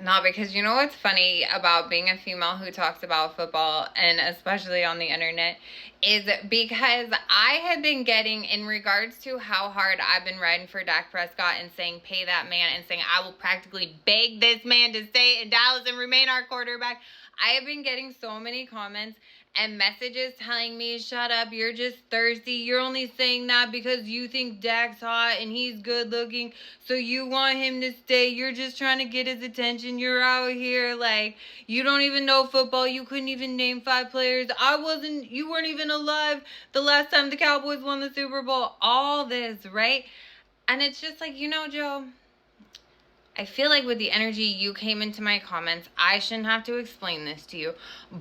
No, because you know what's funny about being a female who talks about football, and especially on the internet, is because I have been getting, in regards to how hard I've been riding for Dak Prescott and saying, pay that man, and saying, I will practically beg this man to stay in Dallas and remain our quarterback. I have been getting so many comments and messages telling me, shut up, you're just thirsty. You're only saying that because you think Dak's hot and he's good looking, so you want him to stay. You're just trying to get his attention. You're out here like, you don't even know football. You couldn't even name 5 players. You weren't even alive the last time the Cowboys won the Super Bowl. All this, right? And it's just like, Joe, I feel like with the energy you came into my comments, I shouldn't have to explain this to you.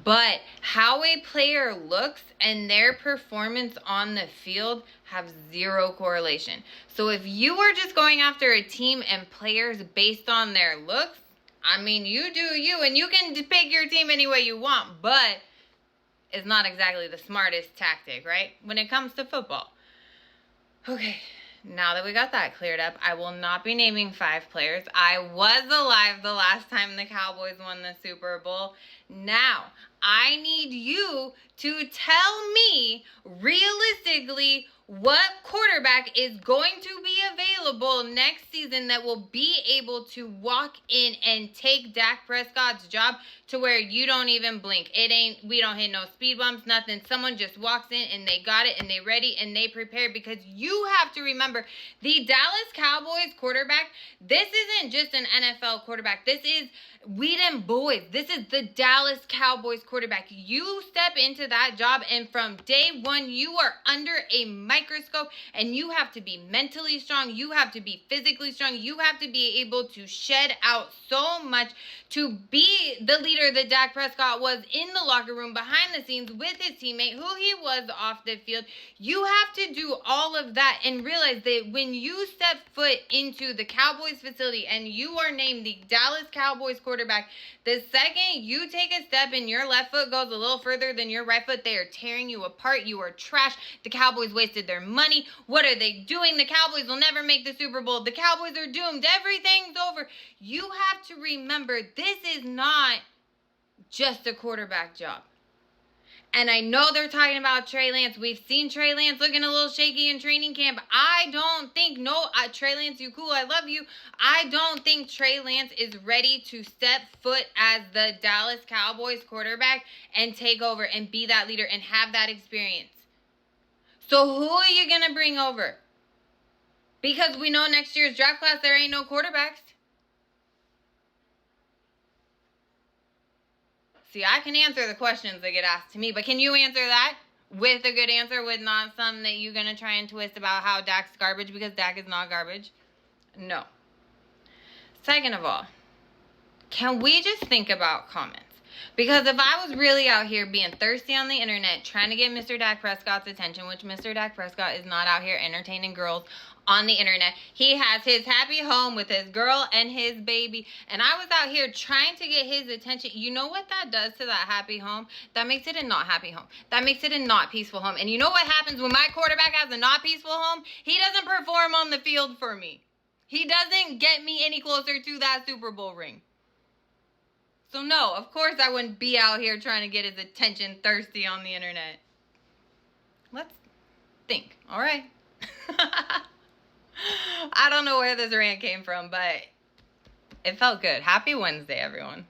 But how a player looks and their performance on the field have zero correlation. So if you are just going after a team and players based on their looks, I mean, you do you, and you can pick your team any way you want, but it's not exactly the smartest tactic, right? When it comes to football. Okay. Now that we got that cleared up, I will not be naming 5 players. I was alive the last time the Cowboys won the Super Bowl. Now, I need you to tell me realistically what quarterback is going to be available next season that will be able to walk in and take Dak Prescott's job to where you don't even blink. We don't hit no speed bumps, nothing. Someone just walks in and they got it and they ready and they prepared, because you have to remember the Dallas Cowboys quarterback, this isn't just an NFL quarterback. We them boys. This is the Dallas Cowboys quarterback. You step into that job and from day one, you are under a microscope, and you have to be mentally strong. You have to be physically strong. You have to be able to shed out so much to be the leader that Dak Prescott was in the locker room, behind the scenes, with his teammate, who he was off the field. You have to do all of that and realize that when you step foot into the Cowboys facility and you are named the Dallas Cowboys quarterback, the second you take a step and your left foot goes a little further than your right foot, they are tearing you apart. You are trash. The Cowboys wasted their money. What are they doing? The Cowboys will never make the Super Bowl. The Cowboys are doomed. Everything's over. You have to remember, this is not just a quarterback job. And I know they're talking about Trey Lance. We've seen Trey Lance looking a little shaky in training camp. I don't think, Trey Lance, you cool, I love you. I don't think Trey Lance is ready to step foot as the Dallas Cowboys quarterback and take over and be that leader and have that experience. So who are you going to bring over? Because we know next year's draft class, there ain't no quarterbacks. See, I can answer the questions that get asked to me, but can you answer that with a good answer, with not something that you're going to try and twist about how Dak's garbage, because Dak is not garbage? No. Second of all, can we just think about comments? Because if I was really out here being thirsty on the internet, trying to get Mr. Dak Prescott's attention, which Mr. Dak Prescott is not out here entertaining girls on the internet. He has his happy home with his girl and his baby. And I was out here trying to get his attention. You know what that does to that happy home? That makes it a not happy home. That makes it a not peaceful home. And you know what happens when my quarterback has a not peaceful home? He doesn't perform on the field for me. He doesn't get me any closer to that Super Bowl ring. So no, of course I wouldn't be out here trying to get his attention thirsty on the internet. Let's think, all right? I don't know where this rant came from, but it felt good. Happy Wednesday, everyone.